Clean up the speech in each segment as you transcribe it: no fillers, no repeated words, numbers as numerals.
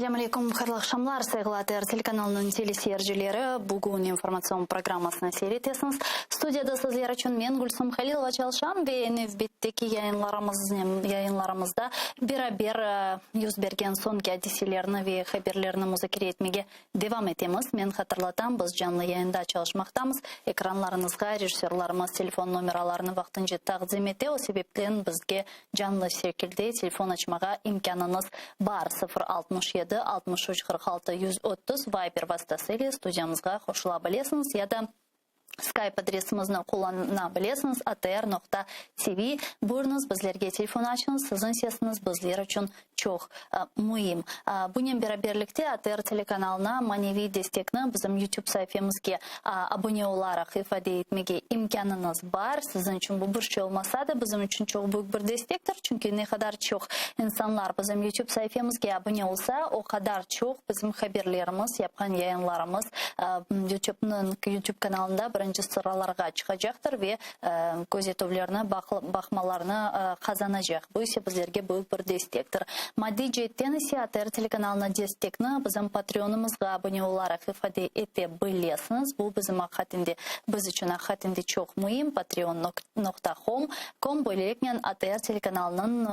Ассаляму алейкум, қайырлы ақшамлар, сайғылатыр телеканалының телесерджілері бүгін информацион программасына сейретесіңіз. Студияда сізлер үшін мен Гүлсім Халилова Чалшан ве NFB-тегі яйынларымызда бер юз берген соңғы әдеселеріні ве хаберлеріні музакер етмеге девам етеміз. Мен қатырлатам, біз жанлы яйында çalışмақтамыз. Экранларыңызға режиссерларымыз телефон номераларыны вақтын жет тағзим ете, о себептен бізге жанлы секілде телефон açmaға имканыңыз бар. 067-63-46-130 Viber vasitasiyle studiyamızga qo'shila bilesiniz ya da Skype адресimizni qo'llana bilesiniz atr.tv. Buyurunuz bizlarga telefon açınız, sizin sesiniz bizler uchun çok muhim. Bunun beraberlikte ATR telekanalına manevi destekni bizim YouTube sayfamızga abone olarak ifade etmege imkanınız var. Sizin için bu bir şey olmasa da bizim için çok büyük bir destektir. Çünkü ne kadar çok insanlar bizim YouTube sayfamızga abone olsa o kadar çok bizim haberlerimiz, yapan yayınlarımız YouTube kanalında birinci sıralarga çıkacaktır ve gözetuvlarını, bakmalarını kazanacak. Bu ise bizlerge büyük bir destektir. Maddi cihetten ise ATR telekanalına destekni bizim Patreonumuzga abone olarak ifade edebilirsiniz. Bu bizim biz için hakikaten çok mühim. Patreon.com böylelikle ATR telekanalının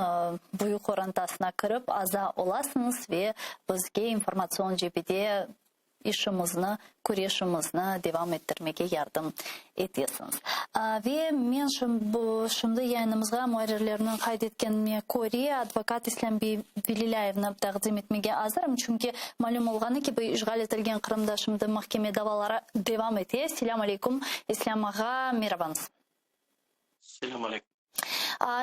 büyük orantasına kırıp aza olasınız ve bizge informasyon cebide işimizni, kureshimizni devam ettirmege yardım etesiniz. Ve men şimdi yayınımızga muharrirlerinin kaydetkenime ko'ri advokat Islambiy Velilayevni taqdim etmege hazırım. Çünkü malum olgani ki bu işgal etilgen Kırımda şimdi mahkeme davalara devam ete. Selamun aleyküm. İslam ağa, merhabanız. Selamun aleyküm.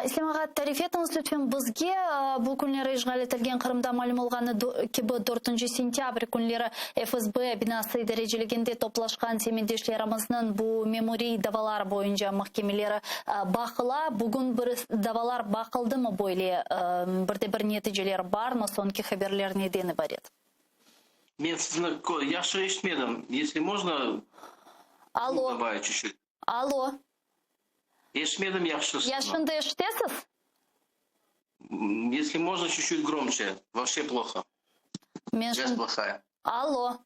İslam ağa, tarif etiniz lütfen bizge bu günleri işgal etilgen Kırımda malum olgani ki bu 4 sentyabr günleri FSB binası dereceliginde toplaşkan semendeşlerimizin bu memori davalar boyunca mahkemeleri bakıla. Bugün bir davalar bakıldı mı böyle bir neticeler var mı? Sonki haberler nedeni var edi? Men sizni yaxshi eshitmadim. Если можно, добавить чуть-чуть. Алло. Eshitmadim yaxshi. Yaşında eshitasiz? Если можно, чуть-чуть громче. Вообще плохо. Связь плохая. Алло.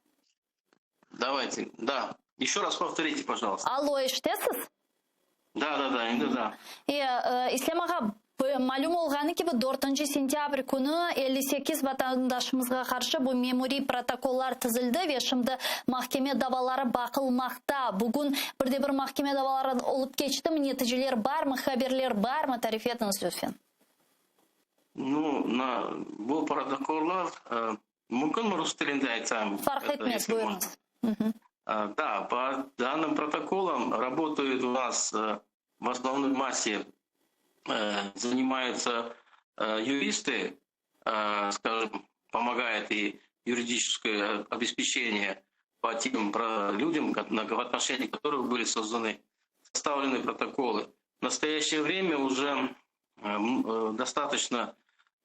Давайте, да. Еще раз повторите, пожалуйста. Алло, eshitasiz? Да, endi да. İslam ağa, malum olgani ki bu 4 sentyabr günü 58 vatandaşımızga karşı bu memori protokollar tizildi ve şimdi mahkeme davaları bakılmakta. Bugün bir mahkeme davaları olup geçti mi? Neticeler var mı? Haberler var mı? Tarif etiniz lütfen. Bu protokollar mümkün mü Rus dilinde айтсам? Fark etmez, buyurunuz. Да, по данным протоколам работают у нас в основной массе занимаются юристы, скажем, помогает и юридическое обеспечение по тем людям, в отношении которых были составлены протоколы. В настоящее время уже достаточно,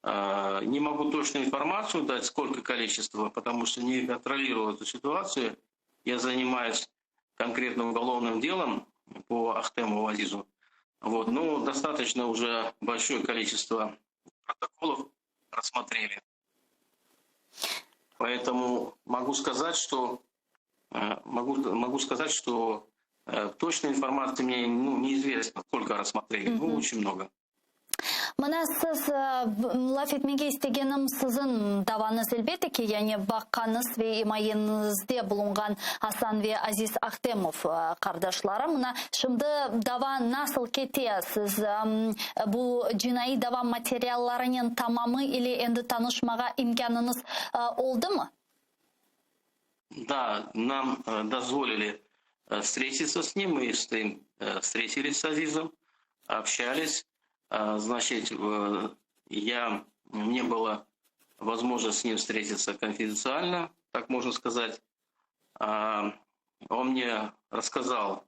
не могу точную информацию дать, сколько количества, потому что не контролирую эту ситуацию. Я занимаюсь конкретно уголовным делом по Ахтему Азизу. Вот, достаточно уже большое количество протоколов рассмотрели. Поэтому могу сказать, что точной информации мне неизвестно, сколько рассмотрели. Очень много. Mana siz laf etmege istegenim sizin davanız elbette ki yani bakkanız ve imayinizde bulungan Hasan ve Aziz Ahtemov kardeşlerim. Şimdi dava nasıl kete? Siz bu cinayi dava materyallarının tamamı ile endi tanışmaga imkanınız oldu mu? Да, нам дозволили встретиться с ним, мы с ним встретились с Азизом, общались. Значит, мне было возможность с ним встретиться конфиденциально, так можно сказать. Он мне рассказал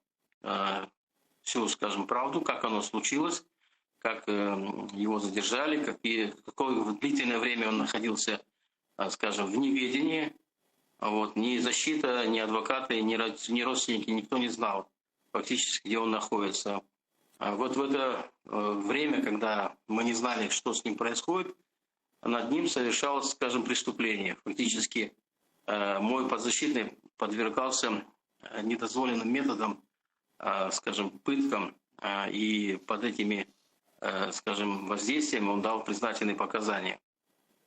всю, скажем, правду, как оно случилось, как его задержали, какое длительное время он находился, скажем, в неведении. Вот, ни защита, ни адвокаты, ни родственники, никто не знал фактически, где он находится. Вот в это время, когда мы не знали, что с ним происходит, над ним совершалось, скажем, преступление. Фактически мой подзащитный подвергался недозволенным методам, скажем, пыткам, и под этими, скажем, воздействием он дал признательные показания.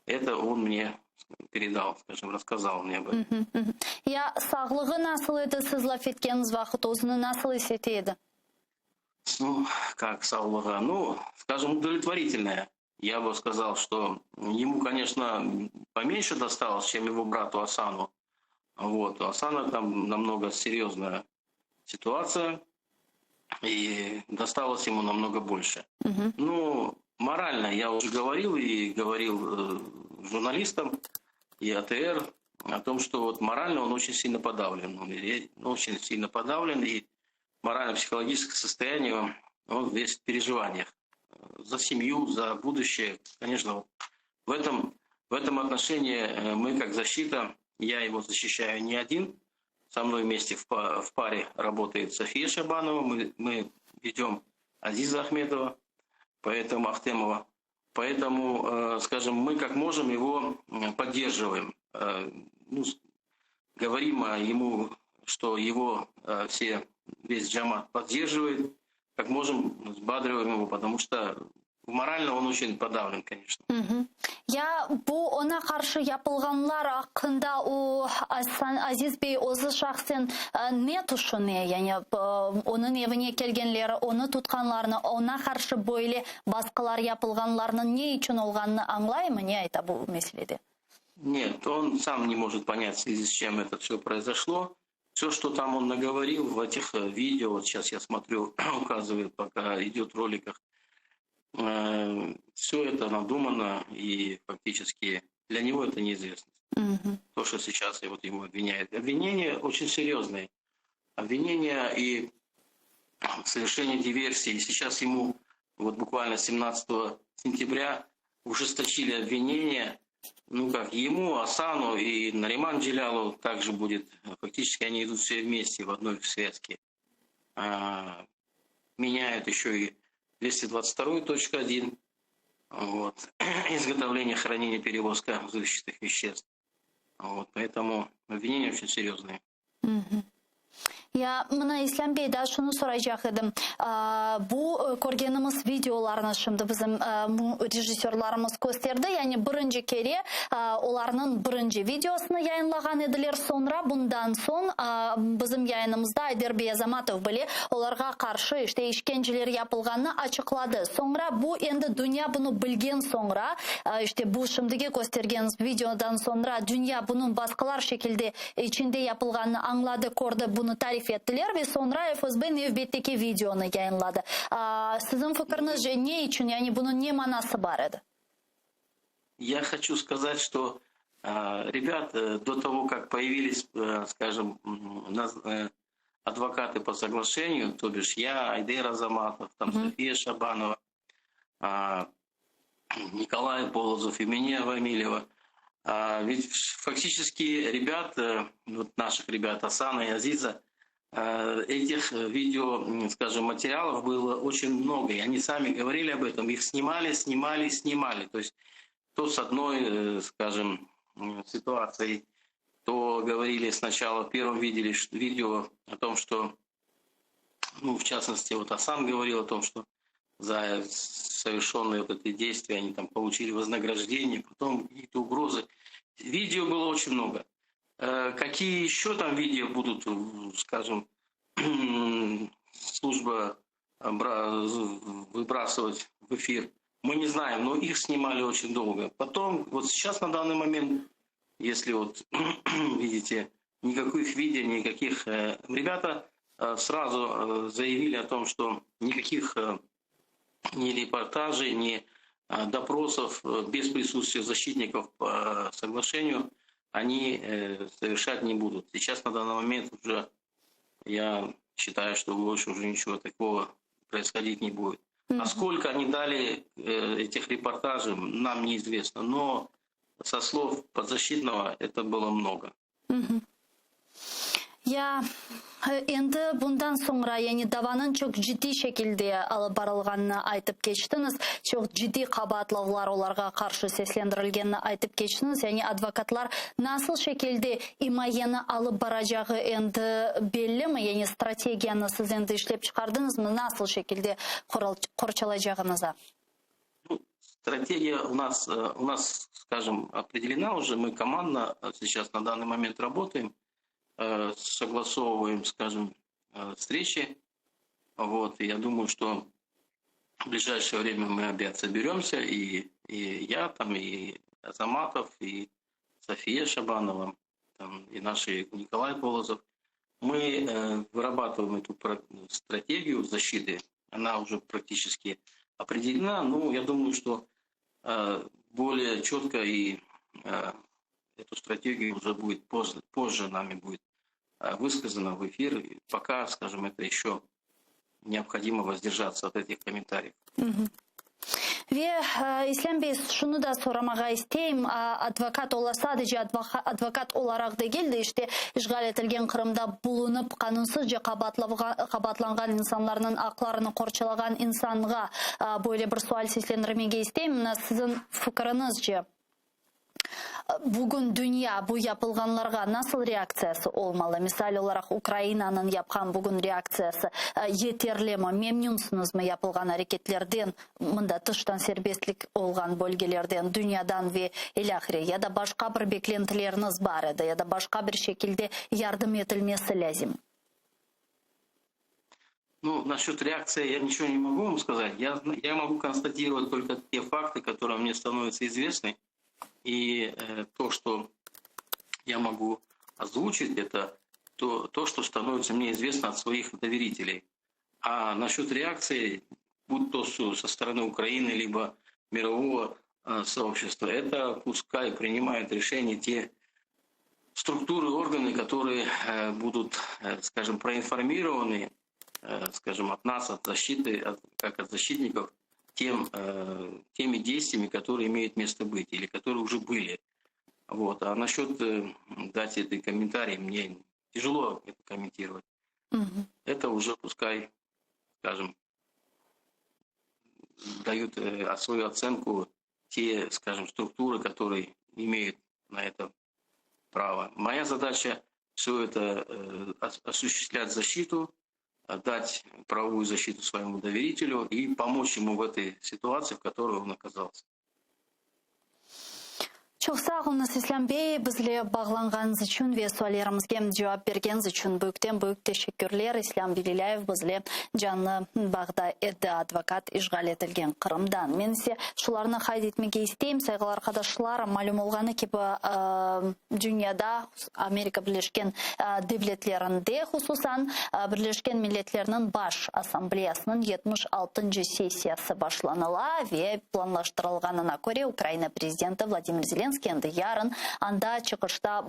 Это он мне передал, скажем, рассказал мне об этом. Я сağlığı nasıl edi? Siz laf etkeniz vaxt özünü nasıl hissetiydi? Ну, как саула? Ну, скажем, удовлетворительная. Я бы сказал, что ему, конечно, поменьше досталось, чем его брату Асану. Вот. У Асана там намного серьезная ситуация, и досталось ему намного больше. Ну, морально я уже говорил и говорил журналистам и АТР о том, что вот морально он очень сильно подавлен. Он очень сильно подавлен, и морально-психологическое состояние, он весь в переживаниях. За семью, за будущее. Конечно, в этом отношении мы как защита, я его защищаю не один. Со мной вместе в паре работает София Шабанова, мы ведем Азиза Ахметова, поэтому Ахтемова. Поэтому, скажем, мы как можем его поддерживаем. Ну, говорим ему, что его весь джамат поддерживает, как можем взбадриваем его, потому что морально он очень подавлен, конечно. Я ona karşı yapılganlar hakkında o Aziz Bey özü şahsen ne düşünüyor? Yani onun evine gelgenleri, onu tutkanlarını, ona karşı böyle baskılar yapılganlarının ne için olganını anlay mı? Ne ayta bu meselede? Нет, он сам не может понять, в связи с чем это все произошло. Все, что там он наговорил в этих видео, вот сейчас я смотрю, указывает, пока идет в роликах, все это надумано, и фактически для него это неизвестно. То, что сейчас вот ему обвиняют. Обвинения очень серьезные. Обвинения и совершение диверсии. И сейчас ему вот буквально 17 сентября ужесточили обвинения. Ну как, ему, Асану и Нариман Джилялу также будет. Фактически они идут все вместе в одной связке. Меняют еще и 222.1. Вот. Изготовление, хранение, перевозка взрывчатых веществ. Вот. Поэтому обвинения очень серьезные. Ya, mına İslam Bey daha şunu soracak edim. Bu görgenimiz videolarını şimdi bizim rejissörlarımız gösterdi. Yani birinci kere onların birinci videosunu yayınlagan ediler. Sonra bundan son bizim yayınımızda Ayderbey Azamatov bile onlarga karşı işte işkenceler yapılganını açıkladı. Sonra bu endi dünya bunu bilgen sonra işte bu şimdiki göstergeniz videodan sonra dünya bunun baskılar şekilde içinde yapılganını anladı, gördü, bunu tarif ettiler ve sonra FSB növbetteki videonu yayınladı. Sizin fikriniz ne için, yani bunun ne manası var idi? Я хочу сказать, что ребят до того, как появились, скажем, адвокаты по соглашению, то бишь я, Айдер Азаматов, там София Шабанова, Николай Полозов и меня, Вамилева, ведь фактически ребят, вот наших ребят Асана и Азиза, этих видео, скажем, материалов было очень много, и они сами говорили об этом, их снимали. То есть то с одной, скажем, ситуацией, то говорили сначала, первым видели видео о том, что, ну, в частности, вот Асан говорил о том, что за совершенные вот эти действия они там получили вознаграждение, потом какие-то угрозы. Видео было очень много. Какие еще там видео будут, скажем, служба выбрасывать в эфир, мы не знаем, но их снимали очень долго. Потом, вот сейчас на данный момент, если вот видите, никаких видео, никаких... Ребята сразу заявили о том, что никаких ни репортажей, ни допросов без присутствия защитников по соглашению они совершать не будут. Сейчас на данный момент уже я считаю, что больше уже ничего такого происходить не будет. А сколько они дали этих репортажей, нам неизвестно. Но со слов подзащитного это было много. Я Endi bundan sonra yani davanın çok ciddi şekilde alıp barılganını aytıp geçtiniz. Çok ciddi kabahatlaular olarga karşı seslendirilgenini aytıp geçtiniz. Yani advokatlar nasıl şekilde imayeni alıp baracağı endi belli mi? Yani strategiyani siz endi işlep çıkardınız mı? Nasıl şekilde korçalacağınıza? Стратегия у нас, скажем, определена уже. Мы командно сейчас на данный момент работаем, согласовываем, скажем, встречи. Вот. И я думаю, что в ближайшее время мы опять соберемся, и я, там, и Азаматов, и София Шабанова, там, и наш Николай Полозов. Мы вырабатываем эту стратегию защиты. Она уже практически определена. Ну, я думаю, что более четко и эту стратегию уже будет позже нами будет высказано в эфир. Пока, скажем, это еще необходимо воздержаться от этих комментариев. Ve İslam Bey şunu da soramağa isteyim. Advokat ola sadece advokat olarak da geldi. İşte işgal etilgen Kırım'da bulunup kanunsuzca kabatlangan insanların haklarını korçalagan insanға böyle bir sual seslendirmege isteyim. Sizin fikrinizce bugün dünya bu yapılganlarga nasıl reaksiyası olmalı? Misal olarak Ukrayna'nın yapkan bugün reaksiyası yeterli mi? Memnunsunuz mu yapılgan hareketlerden, mında tıştan serbestlik olgan bölgelerden, dünyadan ve ilahire ya da başka bir beklentileriniz var edi ya da başka bir şekilde yardım edilmesi lazım? Ну, насчет реакции я ничего не могу вам сказать. Я могу констатировать только те факты, которые мне становятся известны. И то, что я могу озвучить, это то, что становится мне известно от своих доверителей. А насчет реакции, будь то со стороны Украины, либо мирового сообщества, это пускай принимают решения те структуры, органы, которые будут, скажем, проинформированы, скажем, от нас, от защиты, как от защитников, теми действиями, которые имеют место быть или которые уже были. Вот. А насчет дать эти комментарии, мне тяжело это комментировать. Это уже пускай, скажем, дают свою оценку те, скажем, структуры, которые имеют на это право. Моя задача все это осуществлять защиту, дать правовую защиту своему доверителю и помочь ему в этой ситуации, в которой он оказался. Çok sağ olunuz İslam Bey, bizle bağlanğanız için ve suallarımızga cevap bergeniz için büyük teşekkürler. İslam Bililayev bizle canlı bağda edi, advokat işgal etilgen Kırım'dan. Men ise şularını kayd etmege isteyim. Saygılı arkadaşlar, malum olğanı ki dünyada Amerika Birleşken Devletlerinde hususan Birleşken Milletlerinin Baş Asambleyasının 76. sesiyası başlanıla ve planlaştırılganına göre Ukrayna Prezidenti Vladimir Zelenskiy yarın anda çıkışta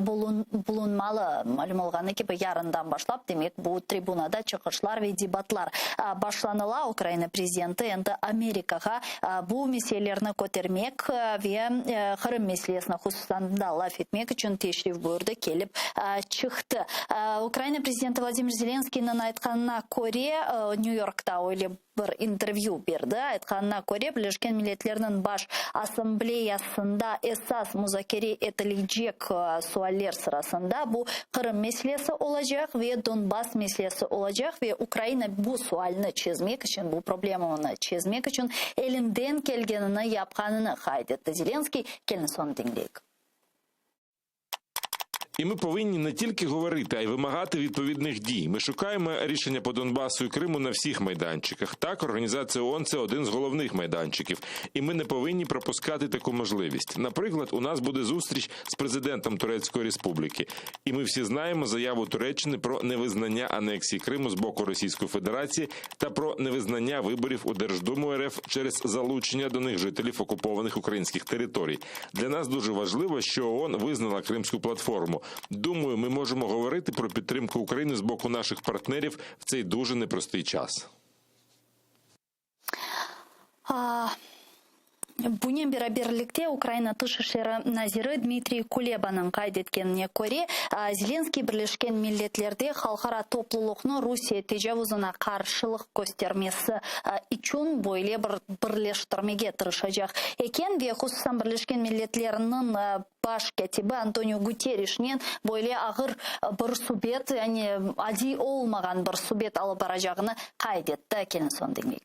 bulunmalı. Malum olğanı gibi yarından başlap demek bu tribunada çıkışlar ve debatlar başlanıla. Ukrayna Prezidenti endi Amerikaga bu meselelerini kotermek ve Kırım meselesine hususan da laf etmek için teşrif buyurdu, kelip çıktı. Ukrayna Prezidenti Vladimir Zelenskiy'nin aytkanına göre New York'ta öyle bir intervyu berdi. Aytkanına göre Birleşken Milletlerinin Baş Asambleyasında esas müzakere edilecek sualler sırasında bu Kırım meselesi olacak ve Donbas meselesi olacak ve Ukrayna bu sualini çözmek için, bu problemini çözmek için elinden gelgenini yapkanını kaydetti. Zelenskiy, gelin son dinleyik. І ми повинні не тільки говорити, а й вимагати відповідних дій. Ми шукаємо рішення по Донбасу і Криму на всіх майданчиках. Так, Організація ООН – це один з головних майданчиків. І ми не повинні пропускати таку можливість. Наприклад, у нас буде зустріч з президентом Турецької Республіки. І ми всі знаємо заяву Туреччини про невизнання анексії Криму з боку Російської Федерації та про невизнання виборів у Держдуму РФ через залучення до них жителів окупованих українських територій. Для нас дуже важливо, що ООН визнала Кримську платформу. Думаю, ми можемо говорити про підтримку України з боку наших партнерів в цей дуже непростий час. Bunun birlikte Ukrayna Dışişleri Naziri Dmitry Kuleba'nın kaydetkenine göre Zelenskiy Birleşken Milletler'de halkara topluluğunu Rusya tecavüzüne karşılık göstermesi için böyle bir birleştirmeye tırışacak. Eken ve hususan Birleşken Milletler'in baş katibi Antonio Guterres'nin böyle ağır bir subet, yani adi olmayan bir subet alıp baracağını kaydetti. Келін сон демейік.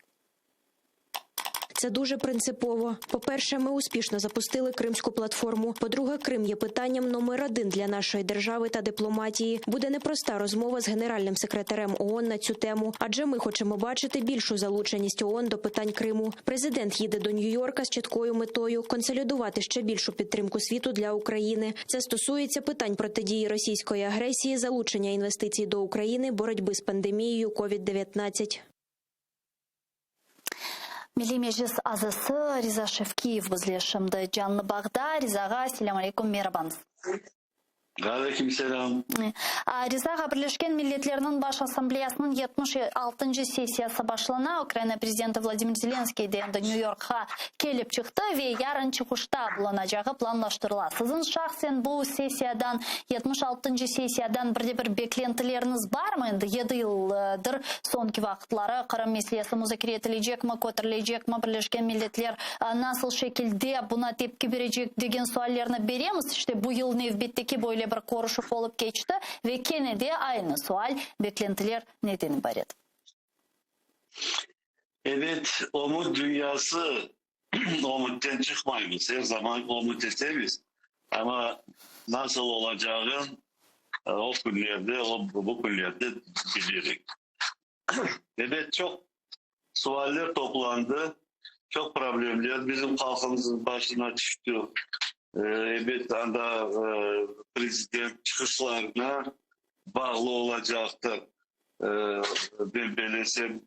Це дуже принципово. По-перше, ми успішно запустили Кримську платформу. По-друге, Крим є питанням номер 1 для нашої держави та дипломатії. Буде непроста розмова з генеральним секретарем ООН на цю тему, адже ми хочемо бачити більшу залученість ООН до питань Криму. Президент їде до Нью-Йорка з чіткою метою – консолідувати ще більшу підтримку світу для України. Це стосується питань протидії російської агресії, залучення інвестицій до України, боротьби з пандемією COVID-19. Milli Meclis Azası Riza Şevkiyev bizle şimdi canlı bağda. Rizaga selamun aleyküm, merhabanız. Aleykümselam. Rizaga Birleşken Milletler'in Baş Asambleyasının 76. sesiyası başlana. Ukrayna Prezidenti Vladimir Zelenskiy de New York'a kelip çıktı ve yarın çıkışta bulunacağı planlaştırıla. Sizin şahsen bu sesiyadan, 76. sesiyadan bir beklentileriniz var mı? 7 yıldır sonki vakitları Kırım meselesi müzakere edilecek mi, kotarılacak mı? Birleşken Milletler nasıl şekilde buna tepki verecek degen suallerini beremiz. İşte bu yıl növbetteki böyle bir koruşup olup geçti ve gene de aynı sual, beklentiler neden ibaret? Evet, umut dünyası umuttan çıkmayız. Her zaman umut ederiz. Ama nasıl olacağını o günlerde, bu günlerde bilirik. Evet, çok sualler toplandı. Çok problemler bizim halkımızın başına çıktı. Evet, anda prezident çıkışlarına bağlı olacaktır. Ben belirtsem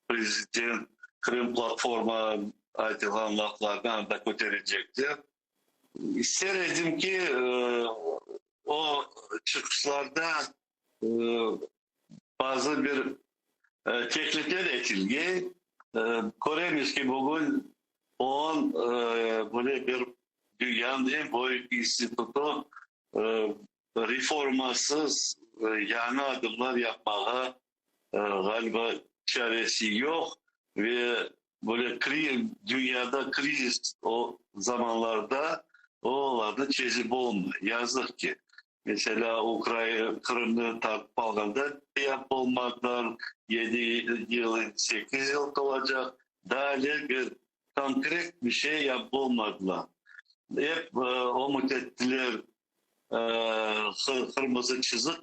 prezident Kırım platforma aytılan laflardan da götürecektir. İsterdim ki o çıkışlarda bazı bir teklifler etilge. Göremiyoruz ki bugün OON böyle bir dünyanın en büyük institutu reformasız yani adımlar yapmaya galiba çaresi yok ve böyle dünyada kriz o zamanlarda olarda çözüm olmuyor. Yazık ki. Mesela Ukrayna, Kırım'ı takip alanda yapılmadılar. 7 yıl, 8 yıl olacak. Daha bir konkret bir şey yapılmadılar. Hep umut ettiler kırmızı çizik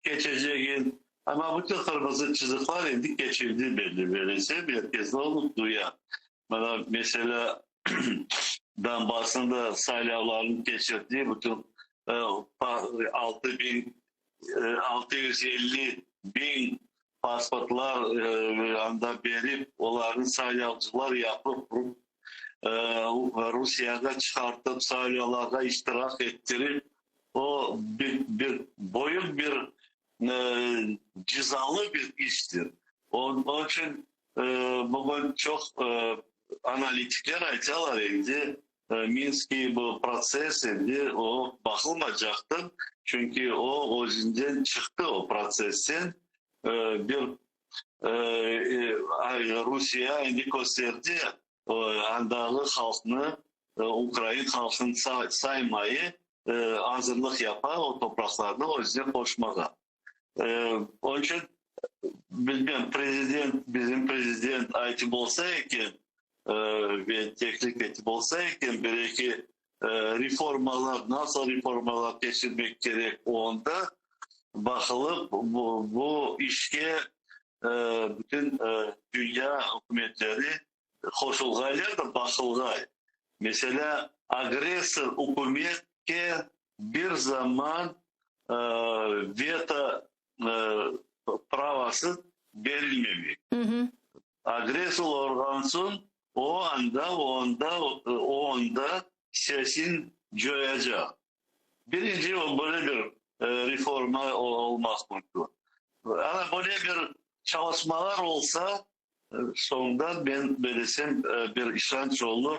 geçeceğin. Ama bütün kırmızı çizikler indi geçildi belli böylese. Herkes ne mutlu ya. Mesela Donbass'ın salyaların geçirdiği bütün 650.000 pasportlar anda verip onların salyacılar yapıp Rusya'da çıkartıp salyalara iştirak ettirip o bir boyun bir cezalı bir iştir. Onun için bugün çok analitikler aytalar indi. Minsk'i bu proses indi o bakılmayacaktır. Çünkü o yüzden çıktı o prosesin bir Rusya indi gösterdi andalı halkını Ukrayna halkını saymayı hazırlık yapar o topraklarda o yüzden koşmaya. Onun için bilmem bizim prezident aytip olsaydı ve teklif etip olsaydı belki reformalar nasıl reformalar geçirmek gerek onda bakılıp bu işe bütün dünya hükümetleri koşulgaylar da bakılgay. Mesela agresör hükümete bir zaman veto pravası verilmemek. Agresör organsın o anda sesin duyacak. Birinci o böyle bir reforma olmaz mümkün. Ama böyle bir çalışmalar olsa sonunda ben belirtsem bir işaret olur.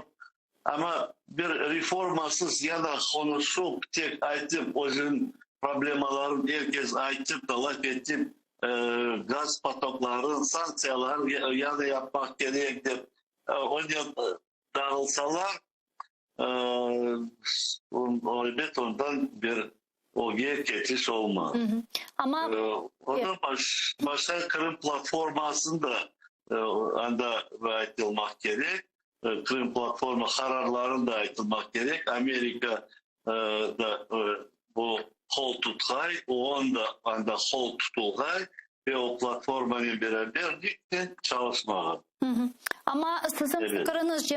Ama bir reformasız ya da konuşup tek aytıp özün problemaların herkes aytıp da laf etip gaz patokların sanksiyalar ya da yapmak gerektir. Onu dağılsalar elbet ondan bir ogiye geçiş olmaz. Ama O da başka Kırım platformasında anda aytılmak gerek. Kırım platformu kararlarında aytılmak gerek. Amerika da bu kol tutgay, o anda kol tutulgay ve o platformanın beraber birlikte çalışmağı. Ama sizin fikrinizce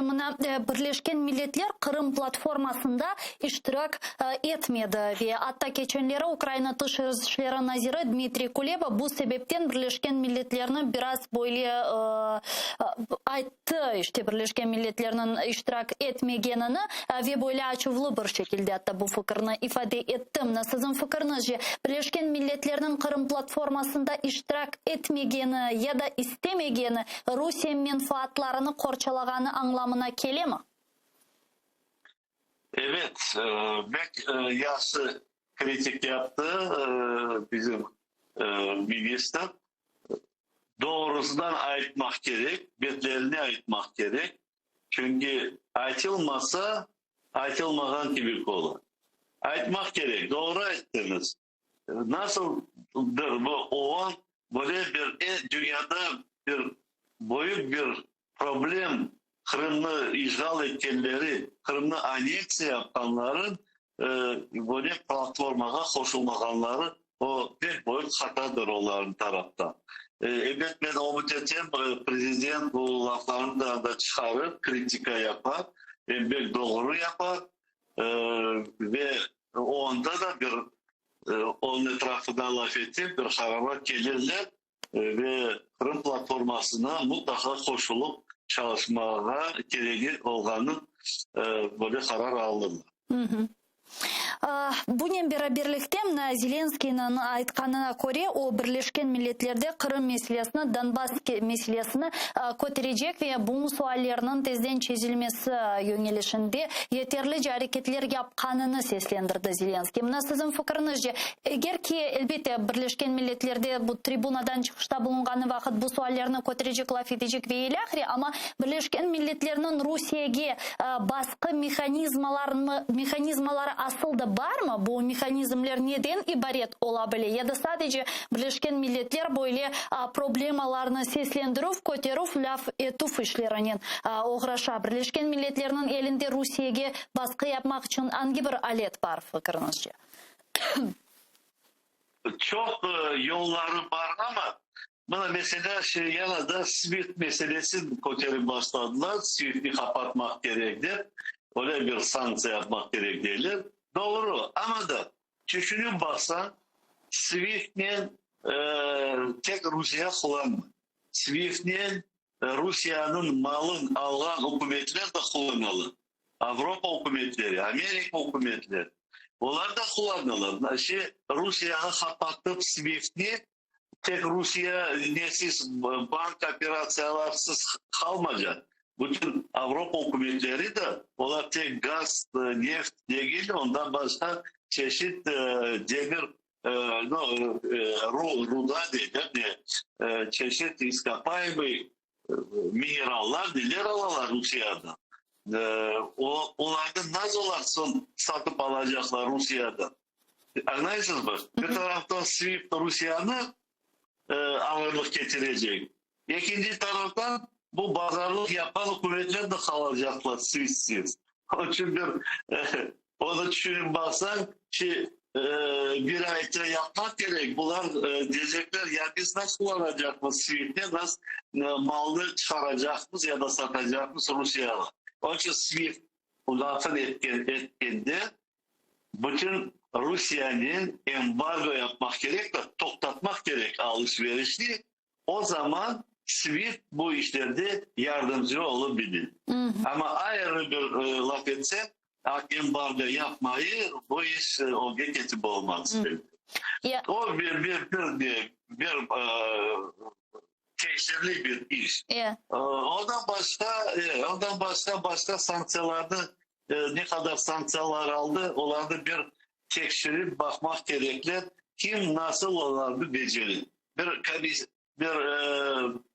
Birleşken Milletler Kırım platformasında iştirak etmedi ve hatta geçenlere Ukrayna Dışişleri Naziri Dmitry Kuleba bu sebepten Birleşken Milletler'in biraz böyle ayttı, işte Birleşken Milletler'in iştirak etmegenini ve böyle açıklı bir şekilde hatta bu fikrini ifade ettim. Sizin fikrinizce Birleşken Milletler'in Kırım platformasında iştirak etmegeni ya da istemegeni Rusya menfaatlarını korçalağını anlamına gelir mi? Evet, yaşlı kritik yaptı bizim minister. Doğrusundan aytmak gerek, betlerini aytmak gerek. Çünkü aytılmasa aytılmagan gibi olur. Aytmak gerek, doğru ayttınız. Nasıldır bu olan böyle bir dünyada bir büyük bir problem, Kırım'ı işgal etkenleri, Kırım'ı aneksiya yapanların böyle platformaya koşulmaganları o pek büyük hatadır onların taraftan. Evet, ben omutetem prezident bu laflarını da çıkarır, kritika yapar, pek doğru yapar ve o anda da bir onun etrafından laf edip bir karara gelirler ve Kırım platformasına mutlaka koşulup çalışmaya gerekli olanı böyle karar alırlar. Bunun birlikte Zelenskiy'nin aytkanına göre o Birleşken Milletler'de Kırım meselesini, Donbas meselesini көтерecek ve bu suallerinin tezden çözülmesi yönelişinde yeterli hareketler yapkanını seslendirdi Zelenskiy. Sizin fikrinizce, eğer ki elbette Birleşken Milletler'de bu tribunadan çıkışta bulunğanı vakit bu suallerini көтерecek, laf edecek ve ilahri ama Birleşken Milletler'in Rusya'ya baskı mekanizmaları asılda var mı? Bu mekanizmler neden ibaret olabilir? Ya da sadece Birleşken Milletler böyle problemalarını seslendirip, көтеріп, laf etuf işlerinin uğraşa. Birleşken Milletler'in elinde Rusya'ya baskı yapmak için hangi bir alet var fikrinizce? Çok yolları var ama bana mesela yana da SWIFT meselesi koterip başladılar. SWIFT'i kapatmak gerekli. Öyle bir sanksiya yapmak gerekli. Doğru ama da düşünün baksan SWIFT'nin tek Rusya kullanma. SWIFT'nin Rusya'nın malın alan hükümetler de kullanılır. Avrupa hükümetleri, Amerika hükümetleri. Onlar da kullanılır. Rusya'yı kapatıp SWIFT'i tek Rusya nesiz bank operasyonlarsız kalmayacak. Bütün Avrupa hükümetleri de onlar tek gaz, neft değil ondan başka çeşit demir, ruda değil, çeşit iskapaylı mineraller diler alırlar Rusya'dan. Onlardan nasıl satıp alacaklar Rusya'dan? Anlayışsınız mı? Bir taraftan SWIFT Rusya'nı ağırlık getirecek. İkinci taraftan bu pazarlık yapan hükümetler de kalacaklar SWIFT'siz. Onun için onu düşünün baksan bir ayda yapmak gerek. Bunlar diyecekler ya biz nasıl kullanacakmız SWIFT'e, nasıl malını çıkaracakmız ya da satacakmız Rusya'ya. Onun için SWIFT lafın etkende bütün Rusya'nın embargo yapmak gerek de toktatmak gerek alışverişli. O zaman SWIFT bu işlerde yardımcı olabilir. Ama ayrı bir laf etse embargo yapmayı bu iş o geçip olmaz. O bir tesirli bir iş. Evet. Ondan başka sanksiyalarda ne kadar sanksiyalar aldı, onları bir tekşirip bakmak gerekli. Kim nasıl onları becerir? Bir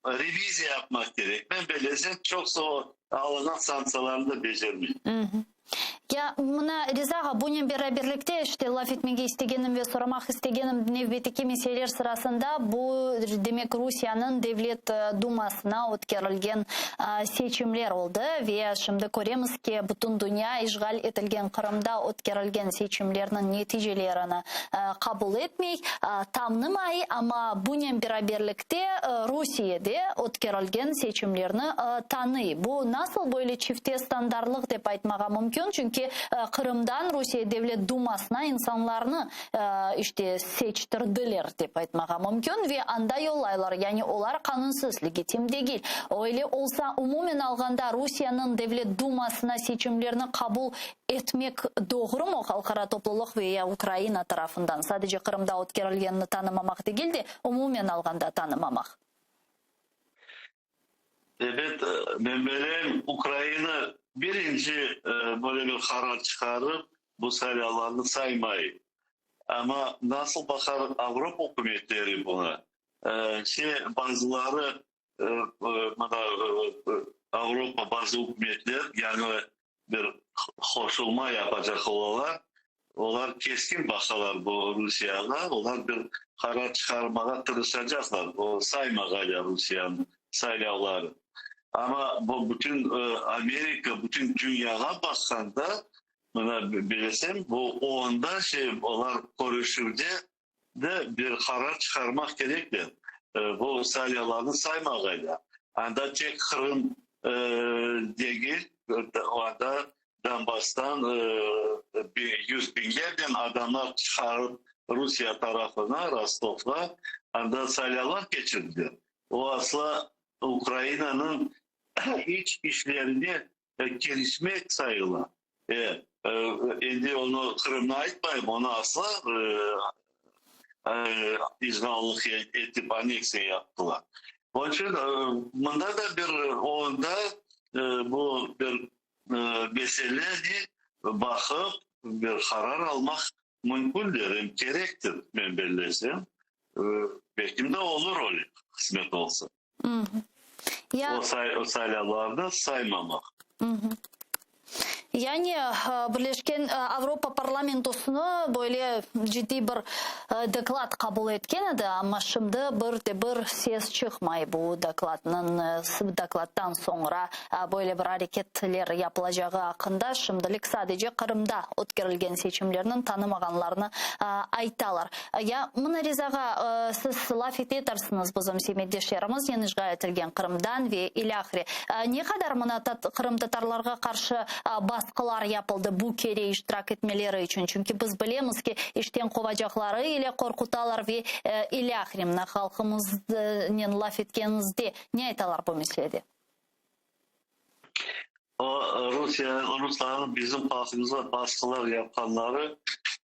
revizya yapmak gerek. Ben belirsin çoksa o alınan sanksiyalarını da becermiyor. Ya mına Rizağa bunun beraberlikte işte laf etmege istegenim ve soramak istegenim nevbeteki meseleler sırasında bu demek Rusya'nın devlet dumasına ötkürülgen seçimler oldu ve şimdi göremiz ki bütün dünya işgal etilgen Kırım'da ötkürülgen seçimlerinin neticelerini kabul etmey, tanımay ama bunun beraberlikte Rusya'da ötkürülgen seçimlerini tanıy. Bu nasıl böyle çifte standartlık dep aytmaga mümkün? Çünkü Kırım'dan Rusya Devlet Dumasına insanlarını işte seçtirdiler dep aytmaga mümkün ve anda yollaylar. Yani onlar kanunsuz, legitim değil. Öyle olsa umumen alganda Rusya'nın Devlet Dumasına seçimlerini kabul etmek doğru mu halkara topluluk veya Ukrayna tarafından? Sadece Kırım'da ötkürülgenini tanımamak değil de umumen alganda tanımamak. Evet, ben böyle Ukrayna birinci böyle bir karar çıkarıp bu sayılarını saymayı. Ama nasıl bakar Avrupa hükümetleri buna? Bazıları Avrupa bazı hükümetler yani bir koşulma yapacak onlar keskin bakarlar bu Rusya'ya. Onlar bir karar çıkarmaya tırışacaklar. O saymagayla Rusya'nın sayıları. Ama bu bütün Amerika, bütün dünyaya bakkanda buna bilesem bu o anda onlar konuşurdu de bir karar çıkarmak gerekli. Bu sayılarını saymagayla. Anda tek Kırım değil, o anda Donbas'tan 100 binlerden adamlar çıkarıp Rusya tarafına, Rostov'la anda sayılar geçirdi. O asla Ukrayna'nın iç işlerini gelişmek sayılar. Şimdi onu Kırım'a aytmayayım, onu asla izgallık etip aneksiye yaptılar. Onun için bunda da bir onda bu bir meseleye bakıp bir karar almak mümkündür, gerektir ben belirlesem. Belki de olur öyle kısmet olsa. Ya... O sayılarda saymamak. Yani Birleşken Avrupa Parlamentosu'nu böyle ciddi bir deklat kabul etken edi ama şimdi bir ses çıkmay bu deklattan sonra böyle bir hareketler yapılacağı hakkında şimdilik sadece Kırım'da ötkürülgen seçimlerinin tanımaganlarını aytalar. Ya mına Rizağa siz laf edersiniz bizim semeddeşlerimiz yeni işgal etilgen Kırım'dan ve ilahiri. Ne kadar mına Kırım Tatarlarga karşı baskılar yapıldı bu kere iştirak etmeleri için. Çünkü biz bilemiz ki işten kovacakları ile korkutalar ve ile ahrimine halkımızın laf etkenizde ne aytalar bu meselede? Rusların bizim halkımıza baskılar yapanları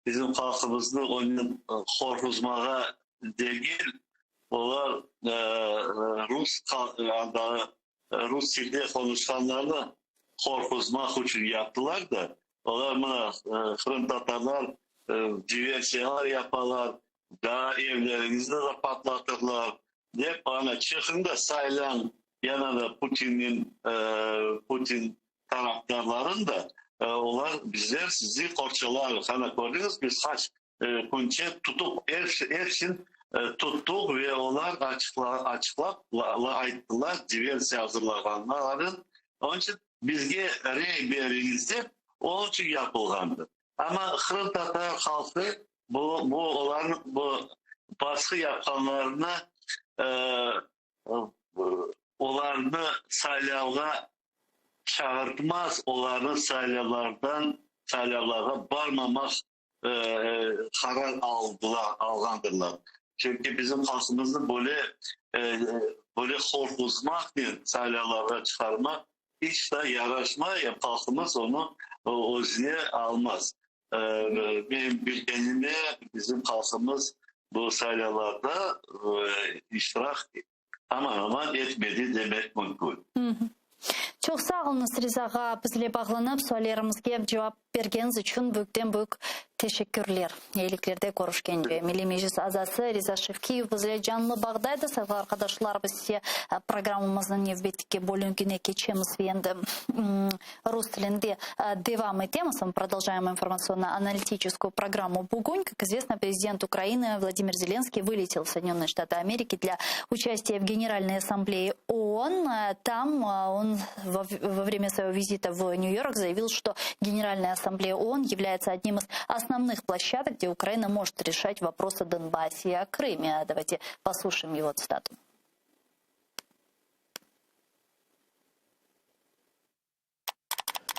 bizim halkımızı onun korkutmaya değil, onlar Rus dilde konuşanlarla korkutmak için yaptılar da onlar buna Kırım Tatarlar diversiyalar yaparlar, daha evlerinizde de patlatırlar. Hep bana çıkın da sayılan yanında Putin taraftarların da onlar bizler sizi korçalar. Hani gördünüz biz kaç kunçe tutup hepsini tuttuk ve onlar açıklap ayttılar diversiya hazırlaganların. Onun için bizge rehberimizde onun için yapılgandı. Ama Kırım Tatar halkı bu baskı yapanlarına onlarını saylavga çağırtmaz, onlarını saylavlara barmamak karar algandırlar. Çünkü bizim halkımızı böyle korkutmak diye saylavlara çıkarmak hiç de yaraşma halkımız onu özüne almaz. Benim bildiğimde bizim halkımız bu sayılarda iştirak Ama yetmedi demek mümkün. Çok sağ olunuz Rizaға bizle bağlanıp suallerimizge cevap bergeniz için büyük teşekkürler. Eyliklerde görüşkence. Milli Meclis azası Riza Şevkiyev bizle canlı bağdaydı. Sevgili arkadaşlar, biz size programımızın nevbetiki bölümüne geçemiz ve endi Rus tilinde devam edemiz. Мы продолжаем информационно-аналитическую программу «Бугунь». Как известно, президент Украины Владимир Зеленский вылетел в Соединенные Штаты Америки для участия в Генеральной Ассамблее ООН. Там он во время своего визита в Нью-Йорк заявил, что Генеральная Ассамблея ООН является одним из основных площадок, где Украина может решать вопросы о Донбассе и о Крыме. Давайте послушаем его цитату.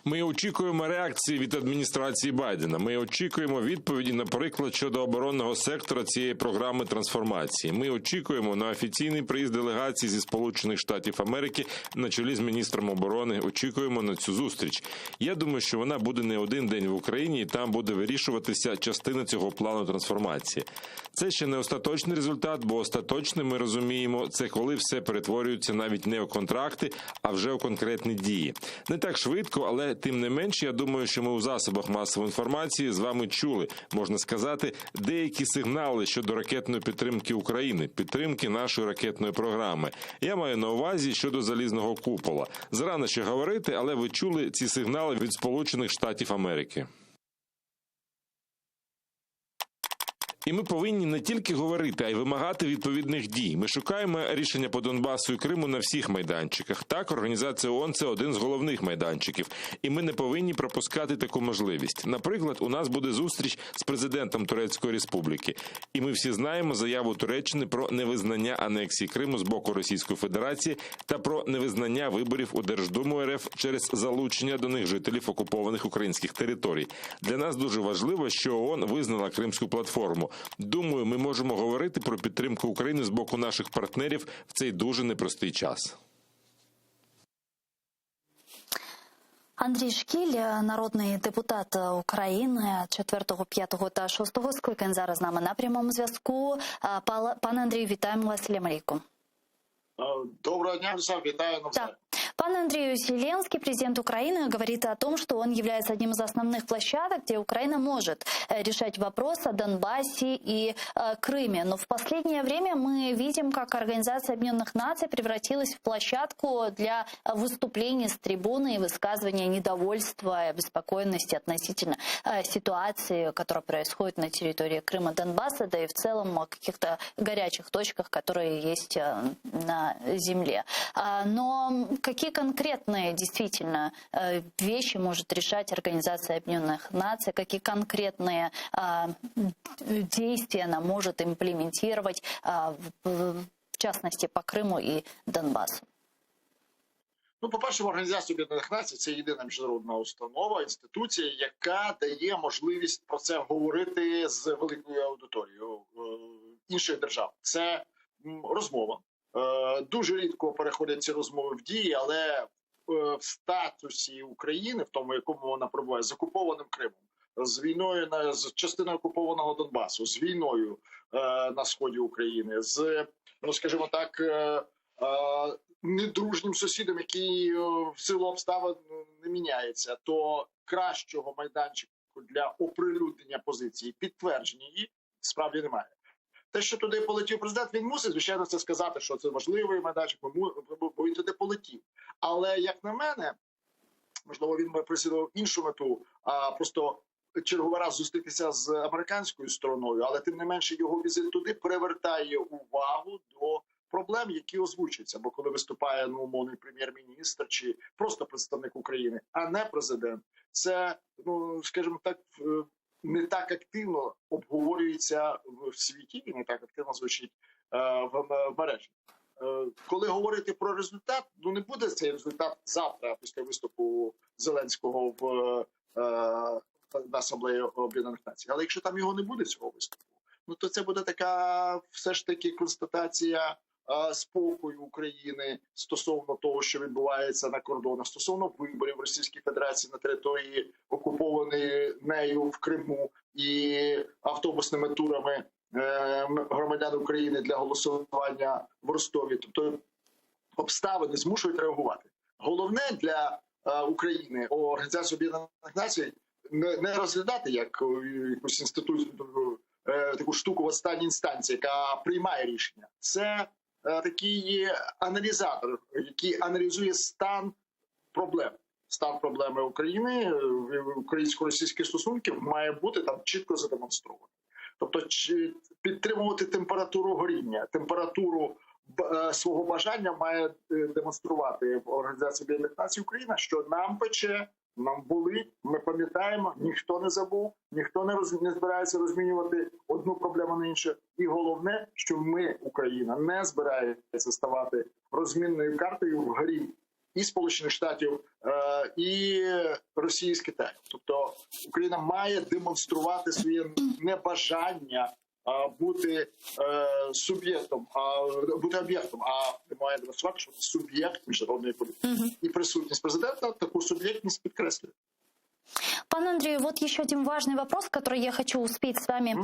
Ми очікуємо реакції від адміністрації Байдена. Ми очікуємо відповіді, наприклад, щодо оборонного сектора цієї програми трансформації. Ми очікуємо на офіційний приїзд делегації зі Сполучених Штатів Америки на чолі з міністром оборони. Очікуємо на цю зустріч. Я думаю, що вона буде не один день в Україні, і там буде вирішуватися частина цього плану трансформації. Це ще не остаточний результат, бо остаточним, ми розуміємо, це коли все перетворюється навіть не у контракти, а вже у конкретні дії. Не так швидко, але тим не менш, я думаю, що ми у засобах масової інформації з вами чули, можна сказати, деякі сигнали щодо ракетної підтримки України, підтримки нашої ракетної програми. Я маю на увазі щодо залізного купола. Зарано ще говорити, але ви чули ці сигнали від Сполучених Штатів Америки. І ми повинні не тільки говорити, а й вимагати відповідних дій. Ми шукаємо рішення по Донбасу і Криму на всіх майданчиках. Так, Організація ООН – це один з головних майданчиків. І ми не повинні пропускати таку можливість. Наприклад, у нас буде зустріч з президентом Турецької Республіки. І ми всі знаємо заяву Туреччини про невизнання анексії Криму з боку Російської Федерації та про невизнання виборів у Держдуму РФ через залучення до них жителів окупованих українських територій. Для нас дуже важливо, що ООН визнала Кримську платформу. Думаю, ми можемо говорити про підтримку України з боку наших партнерів в цей дуже непростий час. Андрій Шкіль, народний депутат України 4, 5 та 6 скликань, зараз з нами на прямому зв'язку. Пане Андрію, вітаємо вас. Салям алейкум. Доброго дня всем, витаю на да. Пан Андрей Зеленский, президент Украины, говорит о том, что он является одним из основных площадок, где Украина может решать вопрос о Донбассе и Крыме. Но в последнее время мы видим, как Организация Объединенных Наций превратилась в площадку для выступлений с трибуны и высказывания недовольства и обеспокоенности относительно ситуации, которая происходит на территории Крыма, Донбасса, да и в целом о каких-то горячих точках, которые есть на земле. Но какие конкретные действительно вещи может решать Организация Объединенных Наций, какие конкретные действия она может имплементировать, в частности, по Крыму и Донбассу? Ну, по-перше, Організація Об'єднаних Націй – це єдина міжнародна установа, інституція, яка дає можливість про це говорити з великою аудиторією інших держав. Це розмова. Дуже рідко переходять ці розмови в дії, але в статусі України, в тому, якому вона перебуває, з окупованим Кримом, з війною, з частиною окупованого Донбасу, з війною на сході України, з, ну, скажімо так, недружнім сусідом, який в силу обставин не міняється, то кращого майданчику для оприлюднення позиції, підтвердження її, справді немає. Те, що туди полетів президент, він мусить, звичайно, це сказати, що це важливий майданчик, бо він туди полетів. Але, як на мене, можливо, він переслідував іншу мету, а просто черговий раз зустрітися з американською стороною, але тим не менше його візит туди привертає увагу до проблем, які озвучуються. Бо коли виступає, ну, умовний прем'єр-міністр чи просто представник України, а не президент, це, ну, скажімо так, не так активно обговорюється в світі і не так активно звучить в мережі. Коли говорити про результат, ну не буде цей результат завтра, після виступу Зеленського на Асамблеї Об'єднаних Націй. Але якщо там його не буде, цього виступу, ну то це буде така все ж таки констатація спокою України стосовно того, що відбувається на кордонах, стосовно виборів в Російській Федерації на території, окупованої нею в Криму, і автобусними турами громадян України для голосування в Ростові. Тобто обставини змушують реагувати. Головне для України Організацію Об'єднаних Націй не розглядати як якусь інституцію, таку штуку в останній інстанції, яка приймає рішення. Це такий аналізатор, який аналізує стан проблем. Стан проблеми України, українсько-російських стосунків має бути там чітко задемонстрований. Тобто підтримувати температуру горіння, температуру свого бажання має демонструвати Організація Об'єднаних Націй Україна, що нам пече, нам болить, ми пам'ятаємо, ніхто не забув, ніхто не збирається розмінювати одну проблему на іншу. І головне, що ми, Україна, не збирається ставати розмінною картою в грі і Сполучених Штатів, і Росії з Китаєм. Тобто Україна має демонструвати своє небажання бути суб'єктом, бути об'єктом, а має демонструвати, що суб'єкт міжнародної політики. І присутність президента таку суб'єктність підкреслює. Пан Андрей, вот еще один важный вопрос, который я хочу успеть с вами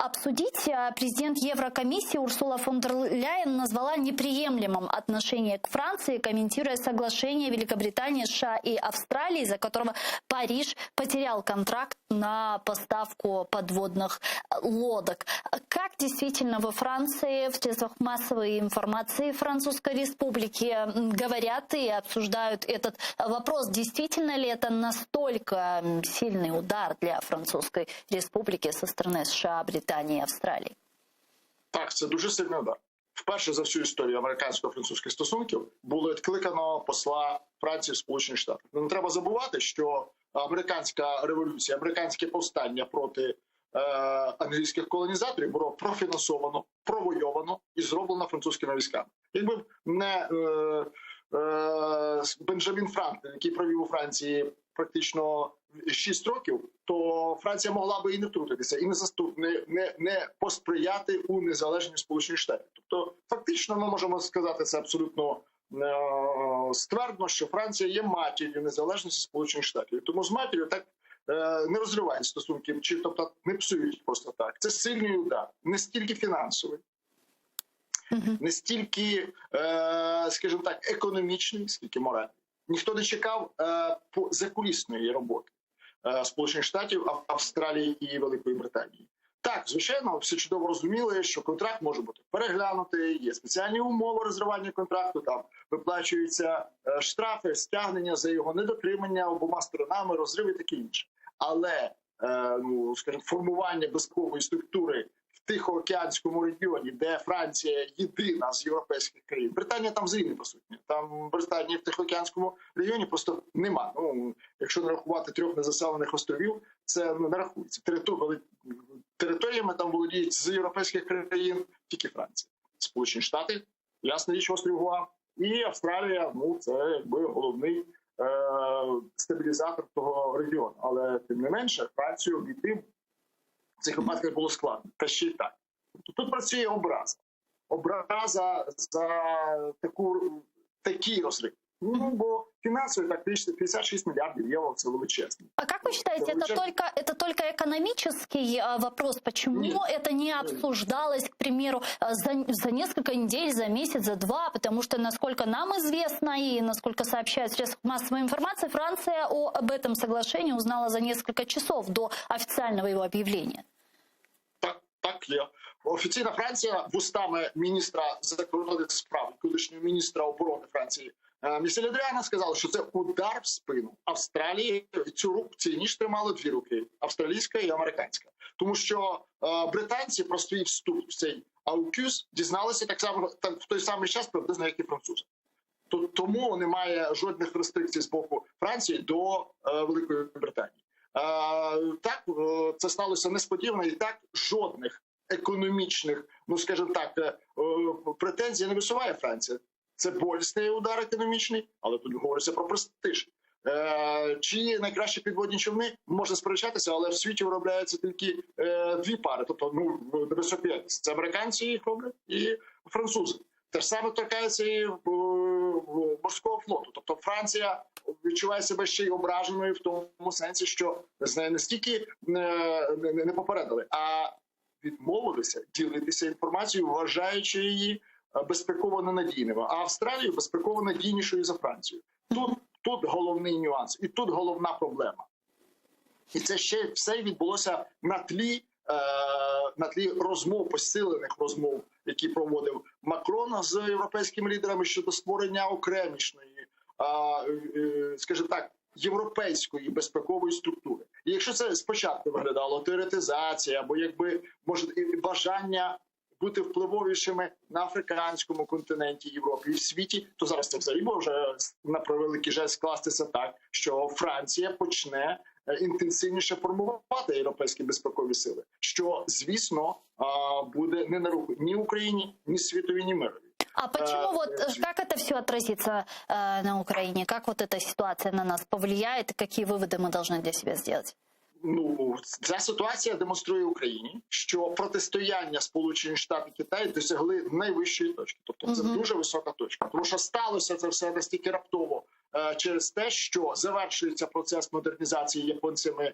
обсудить. Президент Еврокомиссии Урсула фон дер Ляйен назвала неприемлемым отношение к Франции, комментируя соглашение Великобритании, США и Австралии, из-за которого Париж потерял контракт на поставку подводных лодок. Как действительно во Франции, в средствах массовой информации Французской Республики говорят и обсуждают этот вопрос? Действительно ли это настолько сильный удар для Французской Республики со стороны США, Британии и Австралии? Так, це дуже сильний удар. Вперше за всю історію американсько-французьких стосунків було відкликано посла Франції в Сполучених Штатах. Не треба забувати, що американська революція, американське повстання проти англійських колонізаторів було профінансовано, провойовано і зроблено французькими військами. Якби не Бенджамін Франклін, який провів у Франції практично 6 років, то Франція могла би і не втрутитися, і не посприяти у незалежній Сполучених Штатів. Тобто, фактично, ми можемо сказати це абсолютно ствердно, що Франція є матір'ю незалежності Сполучених Штатів. Тому з матір'ю так не розривають стосунки, тобто не псують просто так. Це сильний удар, не стільки фінансовий, не стільки, скажімо так, економічний, скільки моральний. Ніхто не чекав закулісної роботи Сполучених Штатів, Австралії і Великої Британії. Так, звичайно, всі чудово розуміли, що контракт може бути переглянутий, є спеціальні умови розривання контракту, там виплачуються штрафи, стягнення за його недотримання обома сторонами, розриви і таке інше. Але, скажімо, формування безпекової структури в Тихоокеанському регіоні, де Франція єдина з європейських країн. Британія там взагалі не присутня. Там Британії в Тихоокеанському регіоні просто нема. Якщо не рахувати 3 незаселених островів, це не рахується. Територіями там володіють з європейських країн тільки Франція. Сполучені Штати, ясна річ, острів Гуам, і Австралія, це якби головний стабілізатор того регіону. Але тим не менше, Францію обійти в цих випадках було складно. Та ще й так. Тут працює образа. Образа за такий розрив. Бо финансовый, так, 56 миллиардов евро, це величезно. А как вы считаете, это только экономический вопрос? Почему это не обсуждалось, к примеру, за несколько недель, за месяц, за 2? Потому что, насколько нам известно и насколько сообщают средства массовой информации, Франция об этом соглашении узнала за несколько часов до официального его объявления. Так є. Офіційна Франція вустами міністра закордонних справ, колишнього міністра оборони Франції Мішеля Дріана сказали, що це удар в спину Австралії. Цю ніж тримали 2 руки – австралійська і американська. Тому що британці про свій вступ в цей AUKUS дізналися так само в той самий час приблизно, як і французи. Тому немає жодних рестрикцій з боку Франції до Великої Британії. Так, це сталося несподівано, і так жодних економічних, скажімо так, претензій не висуває Франція. Це болісний удар економічний, але тут говориться про престиж. Чиї найкращі підводні човни, можна сперечатися, але в світі виробляються тільки 2 пари. Тобто, висока якість. Це американці їх роблять і французи. Те ж саме торкається і морського флоту. Тобто Франція відчуває себе ще й ображеною в тому сенсі, що з нею не стільки не попередили, а відмовилися ділитися інформацією, вважаючи її безпеково ненадійною, а Австралію безпеково надійнішою за Францію. Тут головний нюанс, і тут головна проблема. І це ще все відбулося на тлі розмов, посилених розмов, які проводив Макрон з європейськими лідерами щодо створення окремішної, скажімо так, європейської безпекової структури. І якщо це спочатку виглядало теоретизація, або якби, може, бажання бути впливовішими на африканському континенті, Європі і в світі, то зараз це взагалі може, на превеликий жаль, скластися так, що Франція почне інтенсивніше формувати європейські безпекові сили, що, звісно, буде не на руку ні Україні, ні світові, ні мирові. А почему как это все отразится на Украине? Как вот эта ситуация на нас повлияет? И какие выводы мы должны для себя сделать? Ця ситуація демонструє Україні, що протистояння Сполучених Штатів і Китаю досягли найвищої точки. Тобто це дуже висока точка. Тому що сталося це все настільки раптово через те, що завершується процес модернізації японцями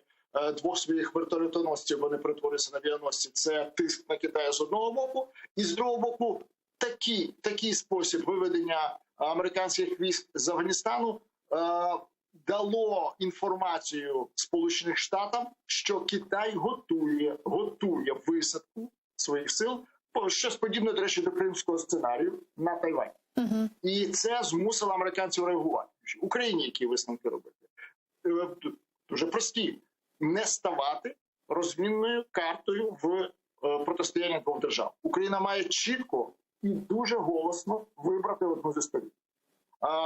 двох своїх вертольотоносців, вони перетворилися на авіаносці. Це тиск на Китай з одного боку, і з другого боку такий спосіб виведення американських військ з Афганістану дало інформацію Сполучених Штатам, що Китай готує висадку своїх сил, щось подібне, до речі, до кримського сценарію на Тайвань. І це змусило американців реагувати. Україні які висновки робити? Дуже прості. Не ставати розмінною картою в протистоянні двох держав. Україна має чітко і дуже голосно вибрати одну зі сторін.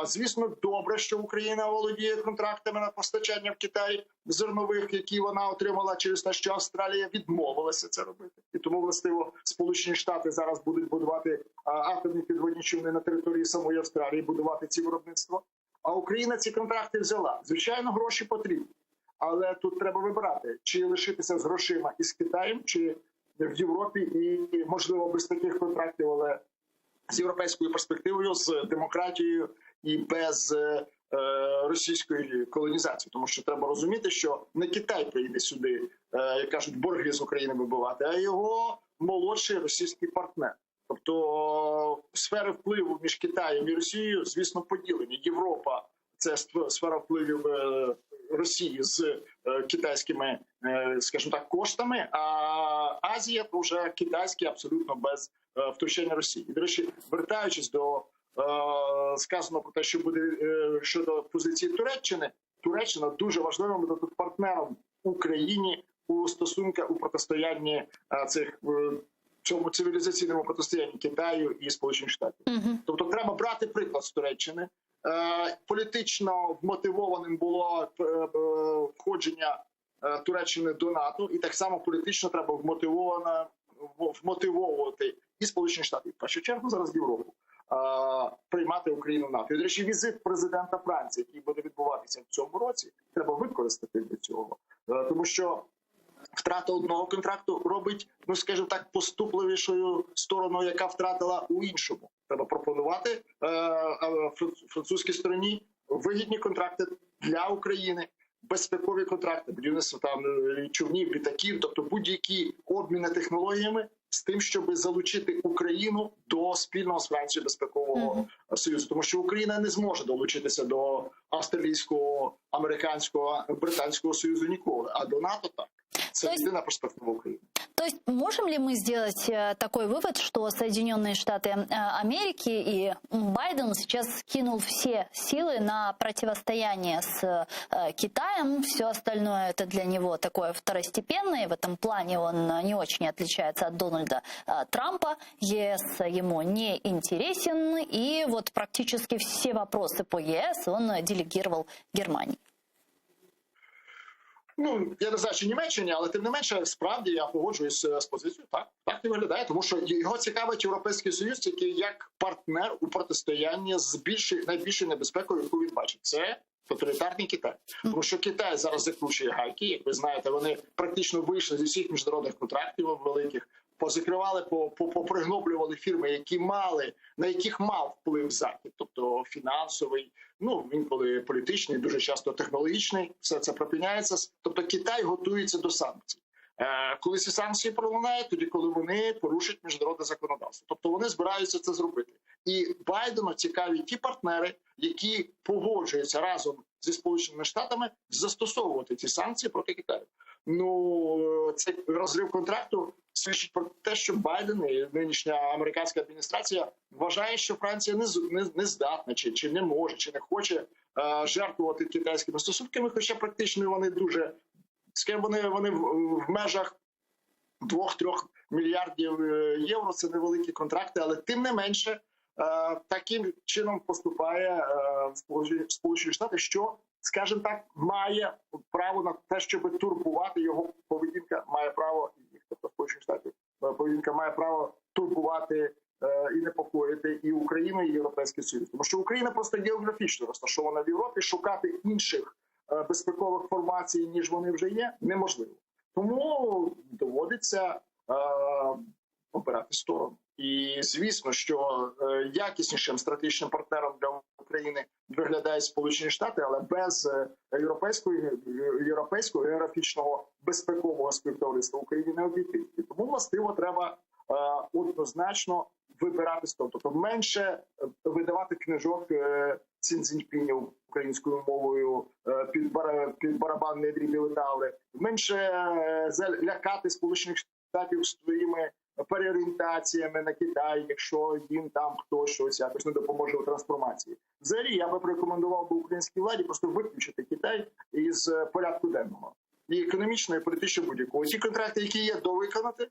Звісно, добре, що Україна володіє контрактами на постачання в Китай зернових, які вона отримала через те, що Австралія відмовилася це робити. І тому, властиво, Сполучені Штати зараз будуть будувати атомні підводні човни на території самої Австралії, будувати ці виробництва. А Україна ці контракти взяла. Звичайно, гроші потрібні. Але тут треба вибирати, чи лишитися з грошима із Китаєм, чи в Європі, і, можливо, без таких контрактів, але з європейською перспективою, з демократією і без російської колонізації. Тому що треба розуміти, що не Китай прийде сюди, як кажуть, борги з України вибивати, а його молодший російський партнер. Тобто сфери впливу між Китаєм і Росією, звісно, поділені. Європа – це сфера впливів Росії з китайськими, скажімо так, коштами, а Азія – то вже китайські абсолютно без втручання Росії. І, до речі, вертаючись до сказано про те, що буде щодо позиції Туреччини, Туреччина дуже важливим буде тут партнером Україні у стосунках, у протистоянні цьому цивілізаційному протистоянні Китаю і Сполучених Штатів. Тобто треба брати приклад з Туреччини. Політично вмотивованим було входження Туреччини до НАТО, і так само політично треба вмотивовувати і Сполучені Штати, в першу чергу зараз Європу, приймати Україну в НАТО. І, до речі, візит президента Франції, який буде відбуватися в цьому році, треба використати для цього. Тому що втрата одного контракту робить, скажімо так, поступливішою стороною, яка втратила у іншому. Треба пропонувати французькій стороні вигідні контракти для України, безпекові контракти, будівництво там човнів, літаків, тобто будь-які обміни технологіями з тим, щоб залучити Україну до спільного з Францією безпекового союзу. Тому що Україна не зможе долучитися до австралійського, американського, британського союзу ніколи, а до НАТО так. Это единая перспектива Украины. То есть можем ли мы сделать такой вывод, что Соединенные Штаты Америки и Байден сейчас кинул все силы на противостояние с Китаем, все остальное это для него такое второстепенное, в этом плане он не очень отличается от Дональда Трампа, ЕС ему не интересен, и вот практически все вопросы по ЕС он делегировал Германии. Я не знаю, чи Німеччині, але тим не менше, справді я погоджуюся з позицією. Так і виглядає, тому що його цікавить Європейський Союз, який як партнер у протистоянні з найбільшою небезпекою, яку він бачить. Це тоталітарний Китай. Тому що Китай зараз закручує гайки, як ви знаєте, вони практично вийшли зі всіх міжнародних контрактів великих, позакривали, попригноблювали фірми, на яких мав вплив Захід, тобто фінансовий, інколи політичний, дуже часто технологічний, все це пропиняється. Тобто Китай готується до санкцій. Коли ці санкції пролунають, тоді коли вони порушать міжнародне законодавство. Тобто вони збираються це зробити. І Байдену цікаві ті партнери, які погоджуються разом зі Сполученими Штатами застосовувати ці санкції проти Китаю. Ну, цей розрив контракту свідчить про те, що Байден і нинішня американська адміністрація вважає, що Франція не здатна, чи не може, чи не хоче жертвувати китайськими стосунками, хоча практично вони дуже, вони в межах 2-3 мільярдів євро, це невеликі контракти, але тим не менше таким чином поступає Сполучені Штати, що, скажімо так, має право на те, щоб турбувати його поведінка, має право, тобто Сполучених Штатів, поведінка має право турбувати і непокоїти і Україну, і Європейський Союз. Тому що Україна просто географічно розташована в Європі, шукати інших безпекових формацій, ніж вони вже є, неможливо. Тому доводиться обирати сторону. І звісно, що якіснішим стратегічним партнером для України виглядають Сполучені Штати, але без європейського географічного безпекового співтовариства Україні не обійти. І тому, властиво, треба однозначно вибирати сторону. Тобто менше видавати книжок Цзіньпіню українською мовою під барабанні дрібні метали, менше лякати Сполучених Штатів своїми переорієнтаціями на Китай, якщо їм там хтось щось якось не допоможе у трансформації. Взагалі, я би порекомендував би українській владі просто виключити Китай із порядку денного. І економічного, і політичного будь-якого. Ті контракти, які є, довиконати,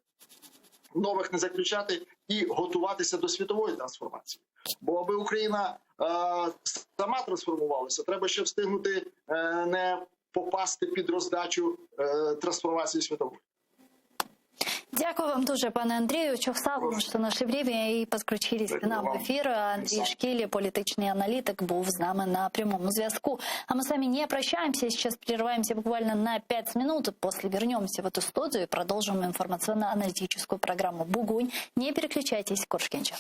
нових не заключати і готуватися до світової трансформації. Бо аби Україна сама трансформувалася, треба ще встигнути не попасти під роздачу трансформації світової. Дякую вам дуже, пане Андрію. Чохсавому, що наше время і підключились к нам в ефір. Андрій Шкілі, політичний аналітик, був з нами на прямому зв'язку. А мы с вами не прощаемся, сейчас прерываемся буквально на 5 минут. После вернемся в эту студию и продолжим информационно-аналитическую программу «Бугунь». Не переключайтесь, Коршкенча.